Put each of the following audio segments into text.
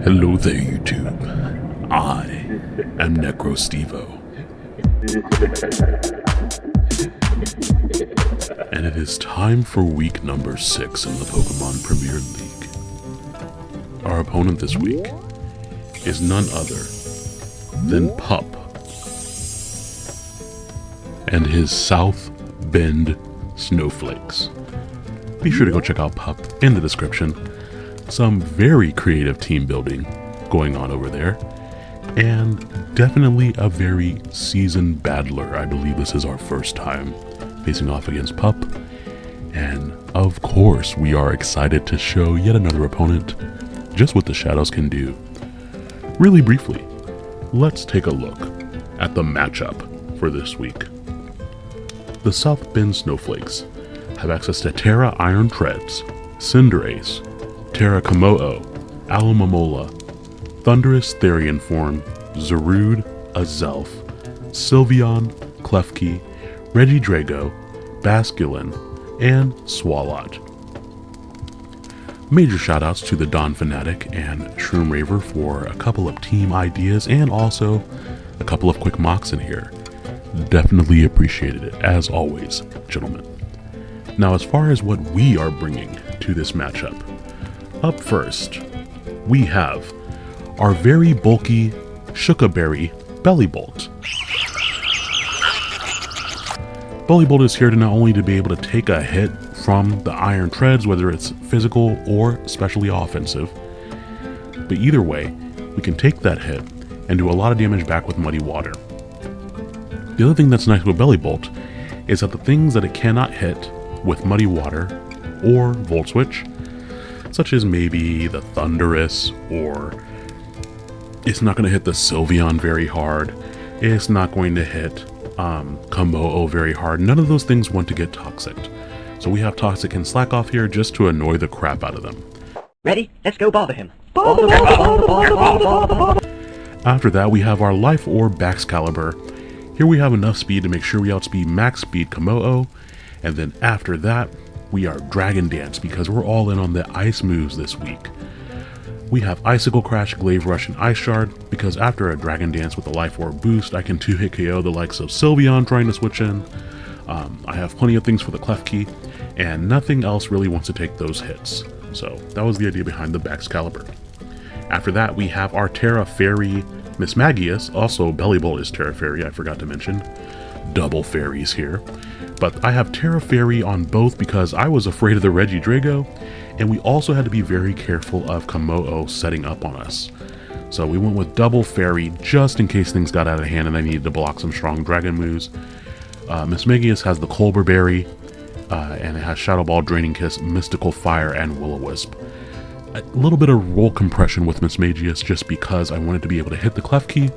Hello there, YouTube. I am Necrostevo. And it is time for week number 6 in the Pokemon Premier League. Our opponent this week is none other than Pup and his South Bend Snowflakes. Be sure to go check out Pup in the description. Some very creative team building going on over there, and definitely a very seasoned battler. I believe this is our first time facing off against Pup, and of course we are excited to show yet another opponent just what the shadows can do. Really briefly, let's take a look at the matchup for this week. The South Bend Snowflakes have access to Terra Iron Treads, Cinderace, Terra Komodo, Alomomola, Thundurus Therian Form, Zarude, Azelf, Sylveon, Klefki, Regidrago, Basculin, and Swalot. Major shoutouts to the Dawn Fanatic and Shroom Raver for a couple of team ideas and also a couple of quick mocks in here. Definitely appreciated it, as always, gentlemen. Now, as far as what we are bringing to this matchup, up first, we have our very bulky Shookaberry Bellibolt. Bellibolt is here to not only to be able to take a hit from the Iron Treads, whether it's physical or especially offensive, but either way, we can take that hit and do a lot of damage back with Muddy Water. The other thing that's nice with Bellibolt is that the things that it cannot hit with Muddy Water or Volt Switch, such as maybe the Thundurus, or it's not going to hit the Sylveon very hard, it's not going to hit Komodo very hard. None of those things want to get Toxic. So we have Toxic and Slack Off here just to annoy the crap out of them. Ready? Let's go bother him. After that, we have our Life Orb Baxcalibur. Here we have enough speed to make sure we outspeed max speed Komodo, and then after that, we are Dragon Dance because we're all in on the ice moves this week. We have Icicle Crash, Glaive Rush, and Ice Shard because after a Dragon Dance with a Life Orb boost, I can 2-hit KO the likes of Sylveon trying to switch in. I have plenty of things for the Klefki, and nothing else really wants to take those hits. So that was the idea behind the Baxcalibur. After that, we have our Terra Fairy Mismagius, also Bellibolt is Terra Fairy, I forgot to mention. Double fairies here. But I have Terra Fairy on both because I was afraid of the Regidrago, and we also had to be very careful of Komodo setting up on us. So we went with double fairy just in case things got out of hand and I needed to block some strong dragon moves. Mismagius has the Colbur Berry, and it has Shadow Ball, Draining Kiss, Mystical Fire, and Will-O-Wisp. A little bit of roll compression with Mismagius just because I wanted to be able to hit the Klefki,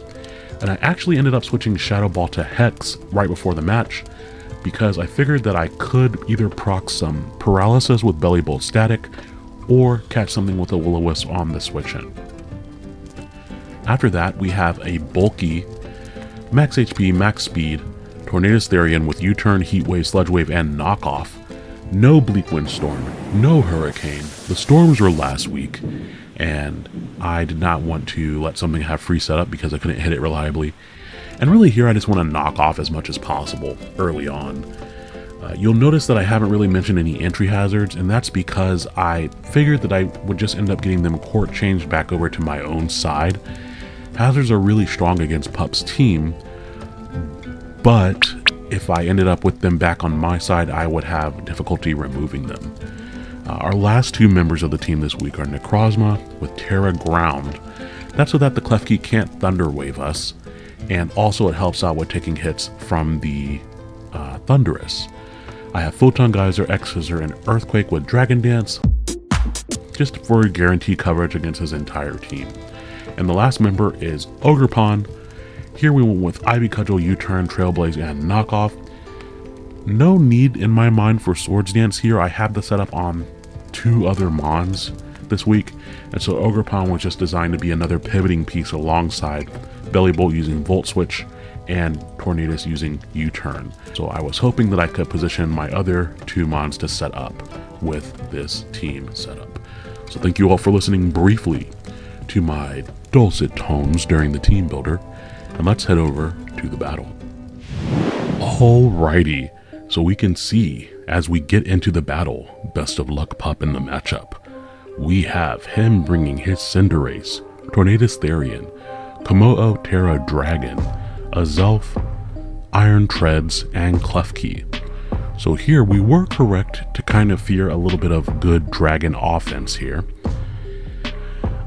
and I actually ended up switching Shadow Ball to Hex right before the match because I figured that I could either proc some paralysis with Bellibolt Static or catch something with a Will-O-Wisp on the switch in. After that, we have a bulky max HP, max speed Tornadus Therian with U-Turn, Heat Wave, Sludge Wave, and Knockoff. No Bleak Wind Storm, no Hurricane. The storms were last week, and I did not want to let something have free setup because I couldn't hit it reliably. And really here I just want to knock off as much as possible early on. You'll notice that I haven't really mentioned any entry hazards, and that's because I figured that I would just end up getting them court changed back over to my own side. Hazards are really strong against Pup's team, but if I ended up with them back on my side, I would have difficulty removing them. Our last two members of the team this week are Necrozma with Terra Ground. That's so that the Klefki can't Thunder Wave us, and also it helps out with taking hits from the Thundurus. I have Photon Geyser, X-Scissor, and Earthquake with Dragon Dance, just for guaranteed coverage against his entire team. And the last member is Ogerpon. Here we went with Ivy Cudgel, U-Turn, Trailblaze, and Knockoff. No need in my mind for Swords Dance here. I have the setup on 2 other Mons this week, and so Ogerpon was just designed to be another pivoting piece alongside Bellibolt using Volt Switch and Tornadus using U-Turn. So I was hoping that I could position my other 2 Mons to set up with this team setup. So thank you all for listening briefly to my dulcet tones during the team builder, and let's head over to the battle. Alrighty, so we can see as we get into the battle, best of luck pup in the matchup. We have him bringing his Cinderace, Tornadus Therian, Komodo Terra Dragon, Azelf, Iron Treads, and Klefki. So here we were correct to kind of fear a little bit of good dragon offense here.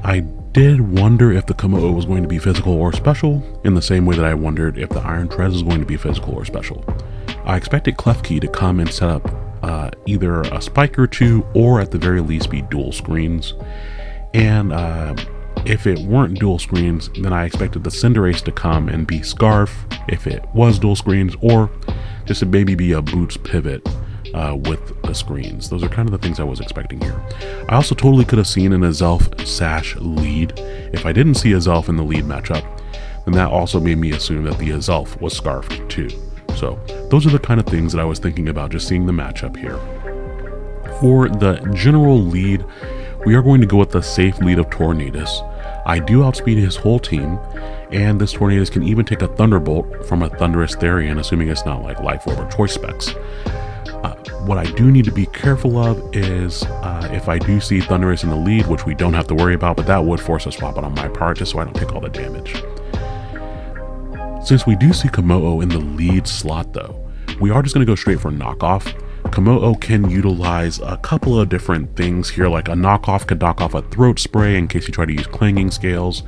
I did wonder if the Komodo was going to be physical or special, in the same way that I wondered if the Iron Treads was going to be physical or special. I expected Klefki to come and set up either a spike or two, or at the very least be dual screens. And if it weren't dual screens, then I expected the Cinderace to come and be Scarf if it was dual screens, or just to maybe be a Boots pivot with the screens. Those are kind of the things I was expecting here. I also totally could have seen an Azelf Sash lead. If I didn't see Azelf in the lead matchup, then that also made me assume that the Azelf was Scarfed too. So those are the kind of things that I was thinking about just seeing the matchup here. For the general lead, we are going to go with the safe lead of Tornadus. I do outspeed his whole team, and this Tornadus can even take a Thunderbolt from a Thundurus Therian, assuming it's not like Life Orb or Choice Specs. What I do need to be careful of is if I do see Thundurus in the lead, which we don't have to worry about, but that would force a swap out on my part just so I don't take all the damage. Since we do see Komodo in the lead slot though, we are just going to go straight for knockoff. Komodo can utilize a couple of different things here, like a knockoff could knock off a throat spray in case you try to use clanging scales.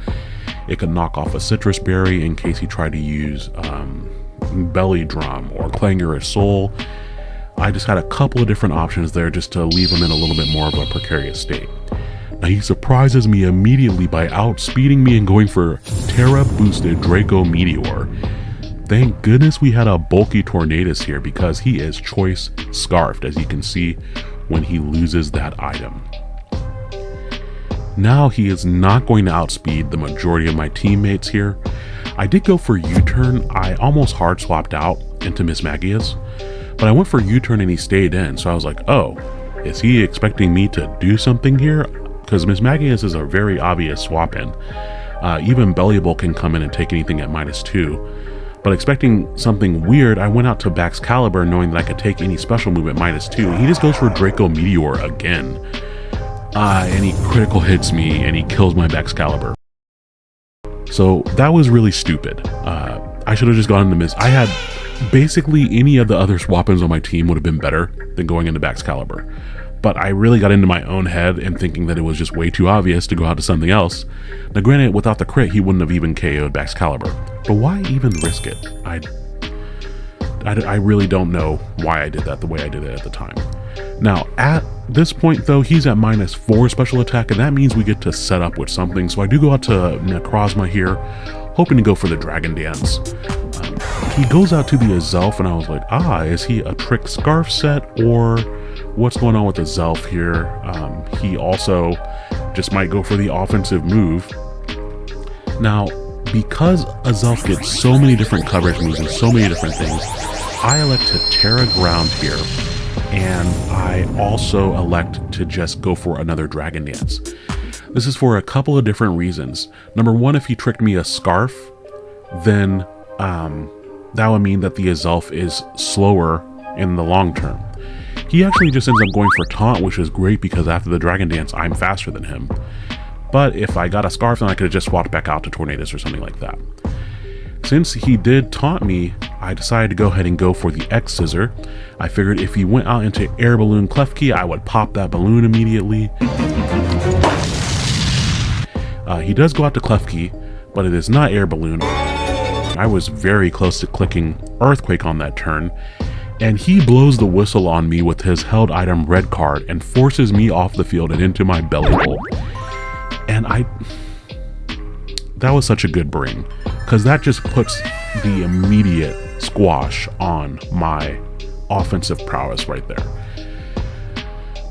It could knock off a citrus berry in case you try to use belly drum or clangorous soul. I just had a couple of different options there just to leave him in a little bit more of a precarious state. Now he surprises me immediately by outspeeding me and going for Terra boosted Draco Meteor. Thank goodness we had a bulky Tornadus here, because he is choice scarfed, as you can see when he loses that item. Now he is not going to outspeed the majority of my teammates here. I did go for U-turn. I almost hard swapped out into Mismagius, but I went for U-turn and he stayed in, so I was like, oh, is he expecting me to do something here? Because Mismagius is a very obvious swap in. Even Belliable can come in and take anything at -2. But expecting something weird, I went out to Baxcalibur knowing that I could take any special move at -2. He just goes for Draco Meteor again. And he critical hits me and he kills my Baxcalibur. So that was really stupid. I should have just gone into I had basically any of the other swap-ins on my team would have been better than going into Baxcalibur. But I really got into my own head and thinking that it was just way too obvious to go out to something else. Now granted, without the crit, he wouldn't have even KO'd Baxcalibur. But why even risk it? I really don't know why I did that the way I did it at the time. Now, at this point though, he's at -4 special attack, and that means we get to set up with something. So I do go out to Necrozma here, hoping to go for the Dragon Dance. He goes out to the Azelf, and I was like, is he a Trick Scarf set, or what's going on with Azelf here? He also just might go for the offensive move. Now, because Azelf gets so many different coverage moves and so many different things, I elect to Terra Ground here, and I also elect to just go for another Dragon Dance. This is for a couple of different reasons. Number one, if he tricked me a Scarf, then that would mean that the Azelf is slower in the long term. He actually just ends up going for Taunt, which is great because after the Dragon Dance, I'm faster than him. But if I got a Scarf, then I could have just swapped back out to Tornadus or something like that. Since he did taunt me, I decided to go ahead and go for the X Scissor. I figured if he went out into Air Balloon Klefki, I would pop that balloon immediately. He does go out to Klefki, but it is not Air Balloon. I was very close to clicking Earthquake on that turn, and he blows the whistle on me with his held item red card and forces me off the field and into my belly hole. And that was such a good bring, because that just puts the immediate squash on my offensive prowess right there.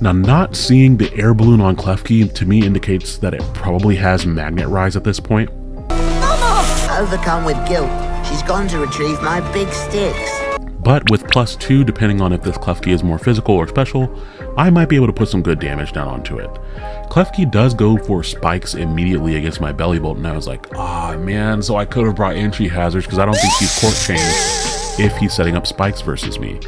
Now, not seeing the air balloon on Klefki to me indicates that it probably has Magnet Rise at this point. Overcome with guilt, she's gone to retrieve my big sticks. but with +2, depending on if this Klefki is more physical or special, I might be able to put some good damage down onto it. Klefki does go for spikes immediately against my belly bolt, and I was like, ah man, so I could have brought entry hazards because I don't think he's court chained if he's setting up spikes versus me.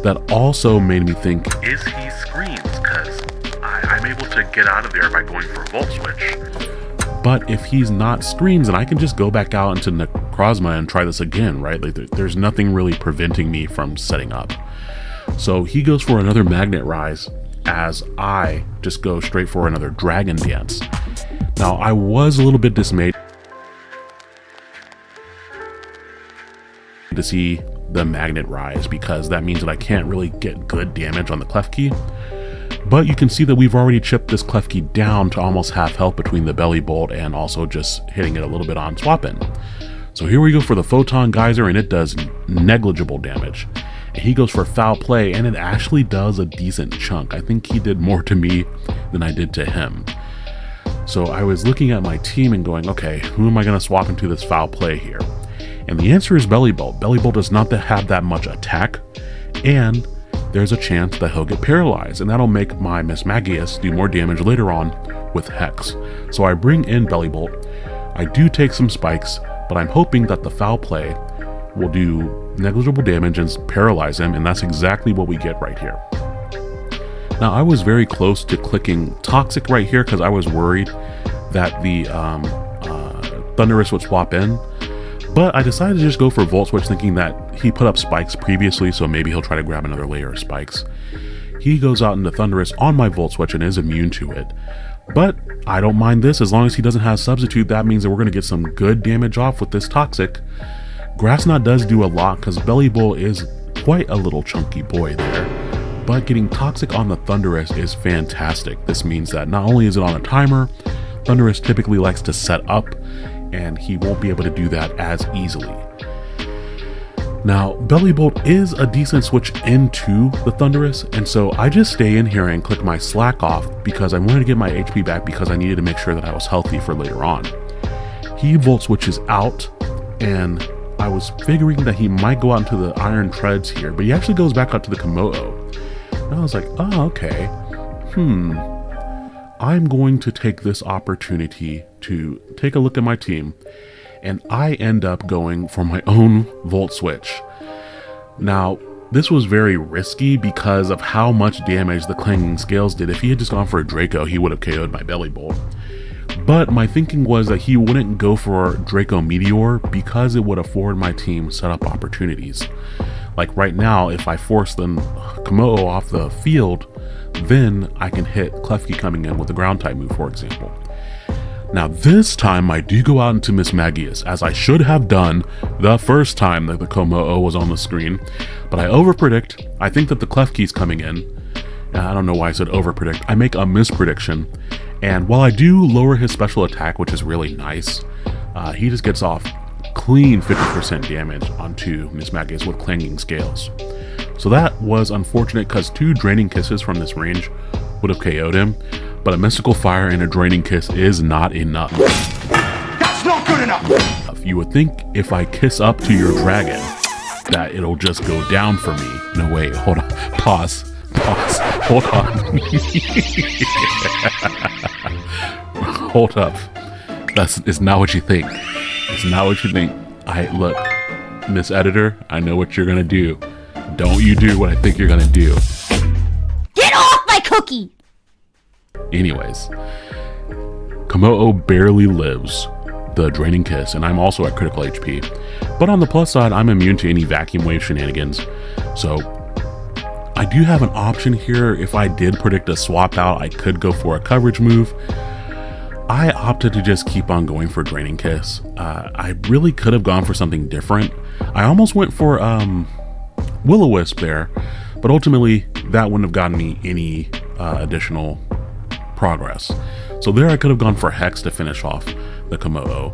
That also made me think, is he screens? Because I'm able to get out of there by going for Volt Switch. But if he's not screens, then I can just go back out into Necrozma and try this again, right? Like there's nothing really preventing me from setting up. So he goes for another Magnet Rise as I just go straight for another Dragon Dance. Now I was a little bit dismayed to see the Magnet Rise because that means that I can't really get good damage on the Klefki. But you can see that we've already chipped this Klefki down to almost half health between the belly bolt and also just hitting it a little bit on swap-in. So here we go for the Photon Geyser, and it does negligible damage. And he goes for foul play, and it actually does a decent chunk. I think he did more to me than I did to him. So I was looking at my team and going, okay, who am I going to swap into this foul play here? And the answer is Belly Bolt. Belly Bolt does not have that much attack, and there's a chance that he'll get paralyzed, and that'll make my Mismagius do more damage later on with Hex. So I bring in Belly Bolt. I do take some spikes, but I'm hoping that the foul play will do negligible damage and paralyze him, and that's exactly what we get right here. Now I was very close to clicking Toxic right here because I was worried that the Thunderous would swap in, but I decided to just go for Volt Switch, thinking that he put up spikes previously, so maybe he'll try to grab another layer of spikes. He goes out into Thunderous on my Volt Switch and is immune to it. But I don't mind this, as long as he doesn't have Substitute. That means that we're going to get some good damage off with this Toxic. Grass Knot does do a lot because Belly Bolt is quite a little chunky boy there. But getting Toxic on the Thunderous is fantastic. This means that not only is it on a timer, Thunderous typically likes to set up, and he won't be able to do that as easily. Now, Belly Bolt is a decent switch into the Thunderous, and so I just stay in here and click my Slack off because I wanted to get my HP back because I needed to make sure that I was healthy for later on. He Volt Switches out, and I was figuring that he might go out into the Iron Treads here, but he actually goes back out to the Komodo. And I was like, oh, okay. I'm going to take this opportunity to take a look at my team, and I end up going for my own Volt Switch. Now, this was very risky because of how much damage the Clanging Scales did. If he had just gone for a Draco, he would have KO'd my Belly Bolt. But my thinking was that he wouldn't go for Draco Meteor because it would afford my team setup opportunities. Like right now, if I force the Komodo off the field, then I can hit Klefki coming in with a ground type move, for example. Now this time I do go out into Mismagius, as I should have done the first time that the Komodo was on the screen, but I overpredict. I think that the Klefki's coming in. I don't know why I said overpredict. I make a misprediction, and while I do lower his special attack, which is really nice, he just gets off clean 50% damage onto Mismagius with Clanging Scales. So that was unfortunate because 2 Draining Kisses from this range would have KO'd him, but a Mystical Fire and a Draining Kiss is not enough. That's not good enough! You would think if I kiss up to your dragon that it'll just go down for me. No, wait, hold on. Pause, hold on. Hold up. It's not what you think. It's not what you think. Look, Miss Editor, I know what you're gonna do. Don't you do what I think you're gonna do. Get off my cookie! Anyways, Komodo barely lives the Draining Kiss, and I'm also at critical HP. But on the plus side, I'm immune to any Vacuum Wave shenanigans. So I do have an option here. If I did predict a swap out, I could go for a coverage move. I opted to just keep on going for Draining Kiss. I really could have gone for something different. I almost went for Will-O-Wisp there, but ultimately that wouldn't have gotten me any additional progress. So there I could have gone for Hex to finish off the Komodo.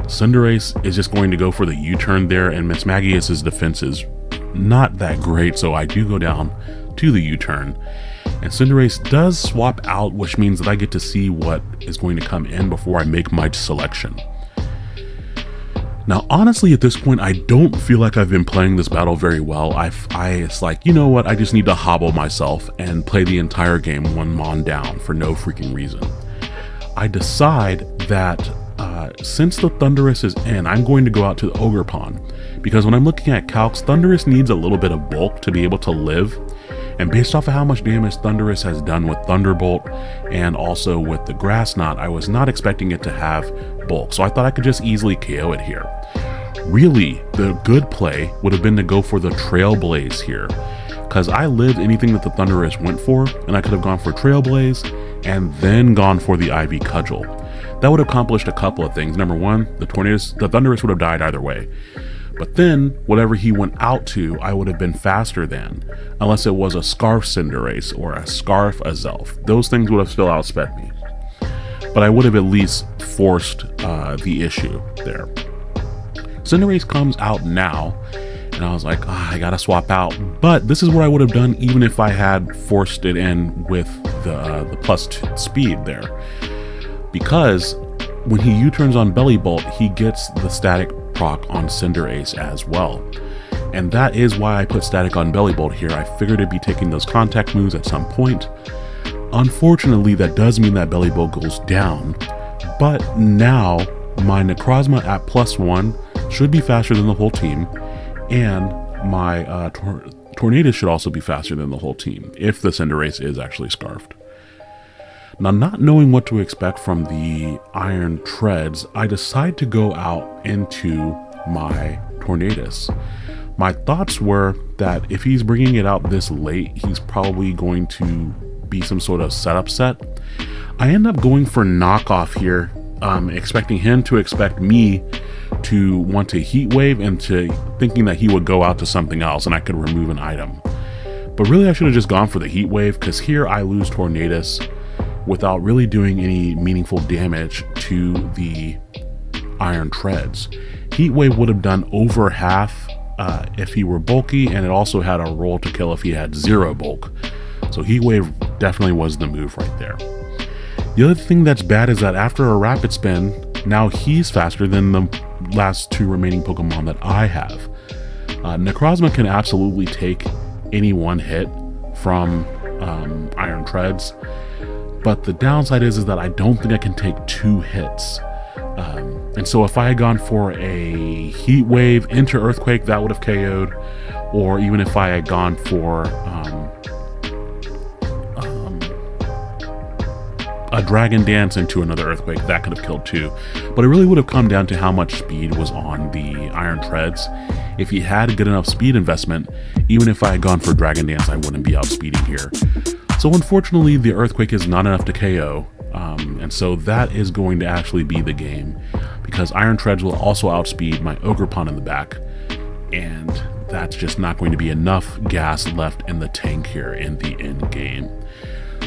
Cinderace is just going to go for the U-turn there, and Mismagius's defense is not that great, so I do go down to the U-turn. And Cinderace does swap out, which means that I get to see what is going to come in before I make my selection. Now, honestly, at this point, I don't feel like I've been playing this battle very well. It's like, you know what, I just need to hobble myself and play the entire game one mon down for no freaking reason. I decide that since the Thunderous is in, I'm going to go out to the Ogre Pond, because when I'm looking at calcs, Thunderous needs a little bit of bulk to be able to live. And based off of how much damage Thunderous has done with Thunderbolt and also with the Grass Knot, I was not expecting it to have bulk, so I thought I could just easily KO it here. Really, the good play would have been to go for the Trailblaze here, because I lived anything that the Thunderous went for, and I could have gone for Trailblaze and then gone for the Ivy Cudgel. That would have accomplished a couple of things. Number one, the Thunderous would have died either way. But then, whatever he went out to, I would have been faster than, unless it was a Scarf Cinderace or a Scarf Azelf. Those things would have still outsped me. But I would have at least forced the issue there. Cinderace comes out now, and I was like, I gotta swap out. But this is what I would have done even if I had forced it in with the +2 speed there. Because when he U-turns on Belly Bolt, he gets the static proc on Cinderace as well. And that is why I put static on Belly Bolt here. I figured it'd be taking those contact moves at some point. Unfortunately, that does mean that Belly Bolt goes down. But now, my Necrozma at +1 should be faster than the whole team. And my Tornadus should also be faster than the whole team, if the Cinderace is actually Scarfed. Now, not knowing what to expect from the Iron Treads, I decide to go out into my Tornadus. My thoughts were that if he's bringing it out this late, he's probably going to be some sort of setup set. I end up going for knockoff here, expecting him to expect me to want to Heat Wave and to thinking that he would go out to something else and I could remove an item. But really, I should have just gone for the Heat Wave, because here I lose Tornadus without really doing any meaningful damage to the Iron Treads. Heat Wave would have done over half if he were bulky, and it also had a roll to kill if he had 0 bulk. So Heat Wave definitely was the move right there. The other thing that's bad is that after a Rapid Spin, now he's faster than the last 2 remaining Pokemon that I have. Necrozma can absolutely take any one hit from Iron Treads, but the downside is that I don't think I can take 2 hits. And so if I had gone for a Heat Wave into Earthquake, that would have KO'd. Or even if I had gone for a Dragon Dance into another Earthquake, that could have killed too. But it really would have come down to how much speed was on the Iron Treads. If he had a good enough speed investment, even if I had gone for Dragon Dance, I wouldn't be outspeeding here. So unfortunately, the Earthquake is not enough to KO, and so that is going to actually be the game, because Iron Treads will also outspeed my Ogerpon in the back, and that's just not going to be enough gas left in the tank here in the end game.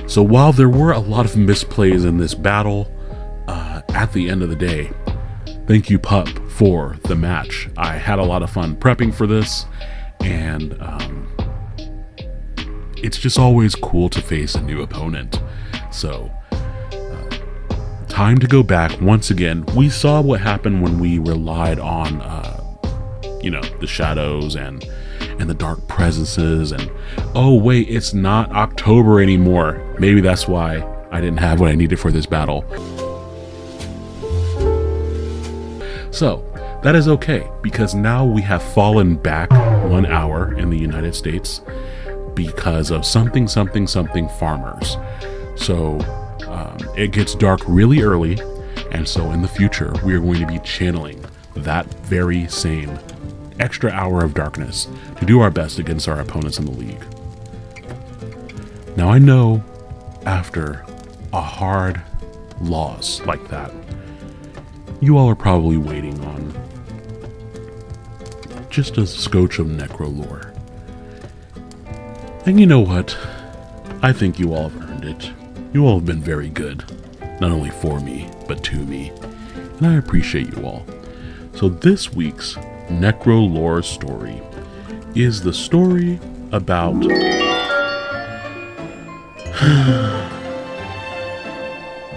So while there were a lot of misplays in this battle, at the end of the day, thank you, Pup, for the match. I had a lot of fun prepping for this, and it's just always cool to face a new opponent. So, time to go back once again. We saw what happened when we relied on, the shadows and the dark presences, and oh wait, it's not October anymore. Maybe that's why I didn't have what I needed for this battle. So, that is okay, because now we have fallen back 1 hour in the United States because of something farmers. So it gets dark really early, and so in the future we are going to be channeling that very same extra hour of darkness to do our best against our opponents in the league. Now I know after a hard loss like that, you all are probably waiting on just a scotch of NecroLore. And you know what? I think you all have earned it. You all have been very good, not only for me, but to me, and I appreciate you all. So this week's NecroLore story is the story about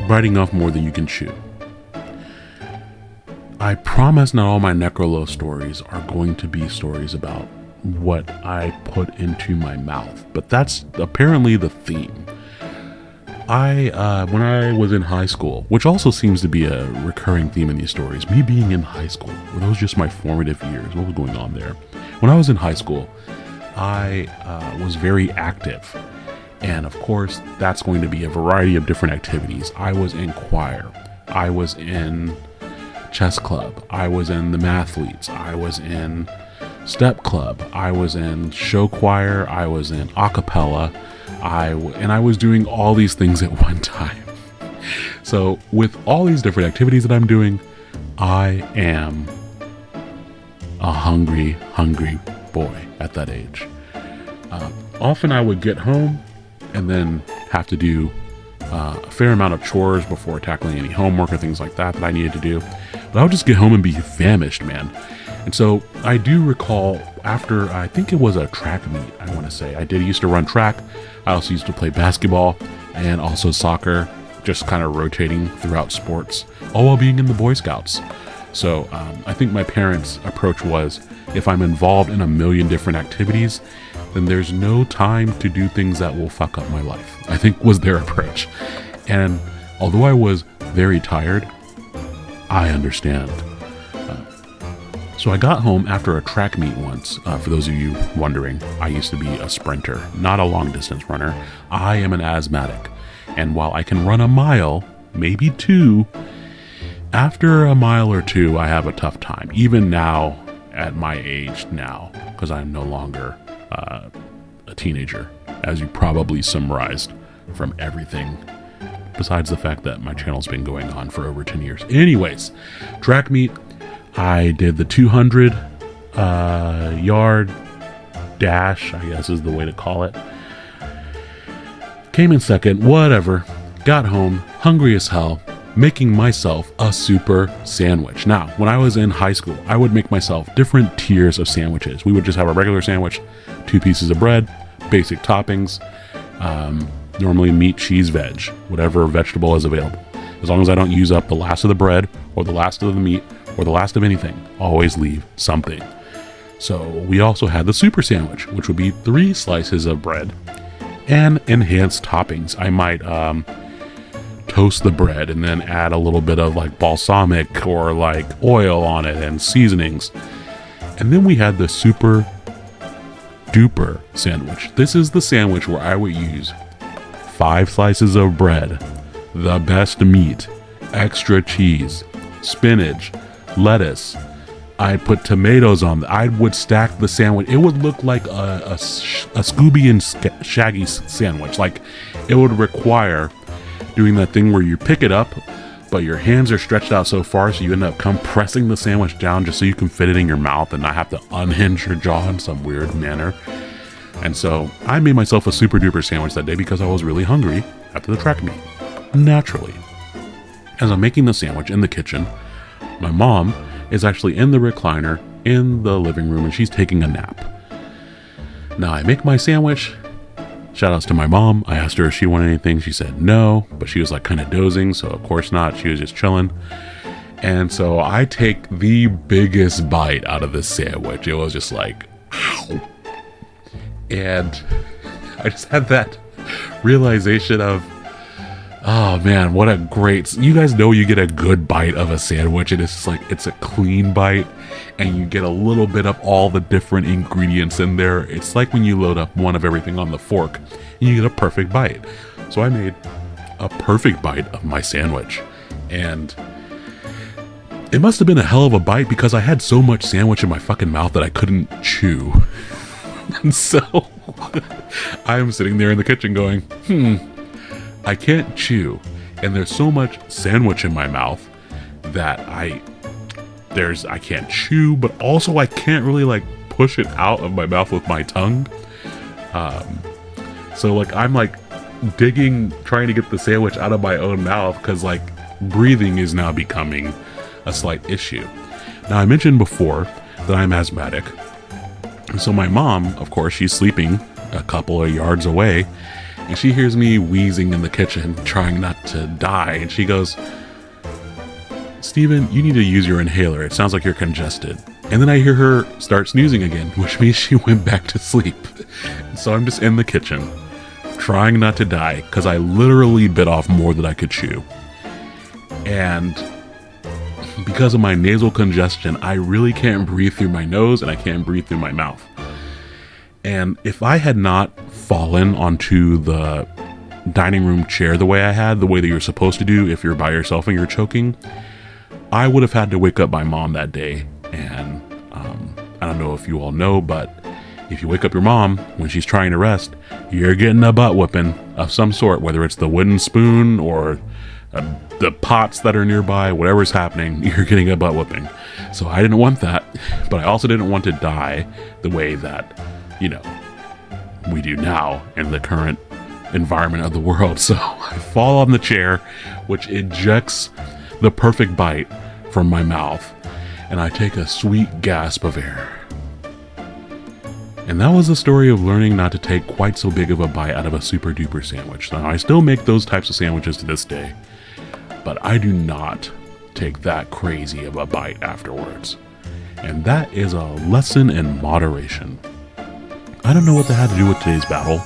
biting off more than you can chew. I promise not all my NecroLore stories are going to be stories about what I put into my mouth, but that's apparently the theme. When I was in high school, which also seems to be a recurring theme in these stories, me being in high school, were those just my formative years? What was going on there? When I was in high school, I was very active. And of course, that's going to be a variety of different activities. I was in choir. I was in chess club. I was in the mathletes. I was in step club. I was in show choir. I was in a cappella. And I was doing all these things at one time. So with all these different activities that I'm doing, I am a hungry, hungry boy at that age. Often I would get home and then have to do a fair amount of chores before tackling any homework or things like that I needed to do. But I would just get home and be famished, man. And so I do recall after, I think it was a track meet, I want to say. I used to run track. I also used to play basketball and also soccer, just kind of rotating throughout sports, all while being in the Boy Scouts. So I think my parents' approach was, if I'm involved in a million different activities, then there's no time to do things that will fuck up my life, I think was their approach. And although I was very tired, I understand. So I got home after a track meet once. For those of you wondering, I used to be a sprinter, not a long distance runner. I am an asthmatic. And while I can run a mile, maybe two, after a mile or two, I have a tough time. Even now, at my age now, because I'm no longer a teenager, as you probably summarized from everything, besides the fact that my channel's been going on for over 10 years. Anyways, track meet. I did the 200 yard dash, I guess is the way to call it. Came in second, whatever. Got home, hungry as hell, making myself a super sandwich. Now, when I was in high school, I would make myself different tiers of sandwiches. We would just have a regular sandwich, 2 pieces of bread, basic toppings, normally meat, cheese, veg, whatever vegetable is available. As long as I don't use up the last of the bread or the last of the meat or the last of anything, always leave something. So we also had the super sandwich, which would be 3 slices of bread and enhanced toppings. I might toast the bread and then add a little bit of like balsamic or like oil on it and seasonings. And then we had the super duper sandwich. This is the sandwich where I would use 5 slices of bread, the best meat, extra cheese, spinach, lettuce. I'd put tomatoes on. I would stack the sandwich. It would look like a Scooby and Shaggy sandwich. Like, it would require doing that thing where you pick it up, but your hands are stretched out so far, so you end up compressing the sandwich down just so you can fit it in your mouth and not have to unhinge your jaw in some weird manner. And so I made myself a super duper sandwich that day because I was really hungry after the track meet. Naturally, as I'm making the sandwich in the kitchen, my mom is actually in the recliner in the living room and she's taking a nap. Now I make my sandwich. Shout outs to my mom. I asked her if she wanted anything. She said no, but she was like kind of dozing, so of course not. She was just chilling. And so I take the biggest bite out of this sandwich. It was just like, ow. And I just had that realization of, oh man, what a great, you guys know you get a good bite of a sandwich and it's just like, it's a clean bite and you get a little bit of all the different ingredients in there. It's like when you load up one of everything on the fork and you get a perfect bite. So I made a perfect bite of my sandwich and it must have been a hell of a bite because I had so much sandwich in my fucking mouth that I couldn't chew. And so I'm sitting there in the kitchen going, I can't chew. And there's so much sandwich in my mouth that I can't chew, but also I can't really like push it out of my mouth with my tongue. So like I'm like digging, trying to get the sandwich out of my own mouth because like breathing is now becoming a slight issue. Now I mentioned before that I'm asthmatic. So my mom, of course, she's sleeping a couple of yards away and she hears me wheezing in the kitchen, trying not to die. And she goes, Steven, you need to use your inhaler. It sounds like you're congested. And then I hear her start snoozing again, which means she went back to sleep. So I'm just in the kitchen, trying not to die, because I literally bit off more than I could chew. And because of my nasal congestion, I really can't breathe through my nose and I can't breathe through my mouth. And if I had not fallen onto the dining room chair the way I had, the way that you're supposed to do if you're by yourself and you're choking, I would have had to wake up my mom that day. And I don't know if you all know, but if you wake up your mom when she's trying to rest, you're getting a butt whooping of some sort, whether it's the wooden spoon or the pots that are nearby, whatever's happening, you're getting a butt whooping. So I didn't want that, but I also didn't want to die the way that, you know, we do now in the current environment of the world. So I fall on the chair, which ejects the perfect bite from my mouth, and I take a sweet gasp of air. And that was the story of learning not to take quite so big of a bite out of a super duper sandwich. Now, I still make those types of sandwiches to this day, but I do not take that crazy of a bite afterwards. And that is a lesson in moderation. I don't know what that had to do with today's battle,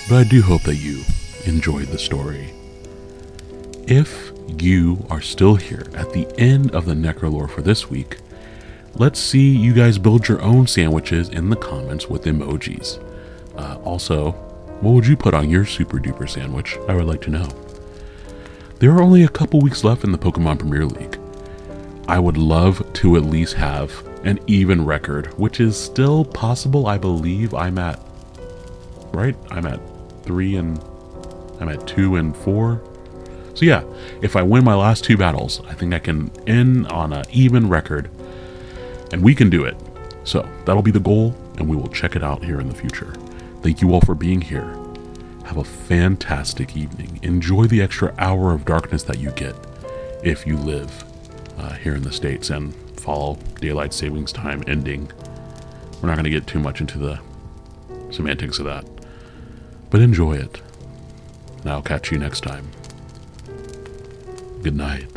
but I do hope that you enjoyed the story. If you are still here at the end of the NecroLore for this week, let's see you guys build your own sandwiches in the comments with emojis. Also, what would you put on your super duper sandwich? I would like to know. There are only a couple weeks left in the Pokemon Premier League. I would love to at least have an even record, which is still possible. I believe I'm at 2 and 4. So yeah, if I win my last 2 battles, I think I can end on an even record, and we can do it. So that'll be the goal, and we will check it out here in the future. Thank you all for being here. Have a fantastic evening. Enjoy the extra hour of darkness that you get if you live here in the States and follow daylight savings time ending. We're not going to get too much into the semantics of that, but enjoy it. And I'll catch you next time. Good night.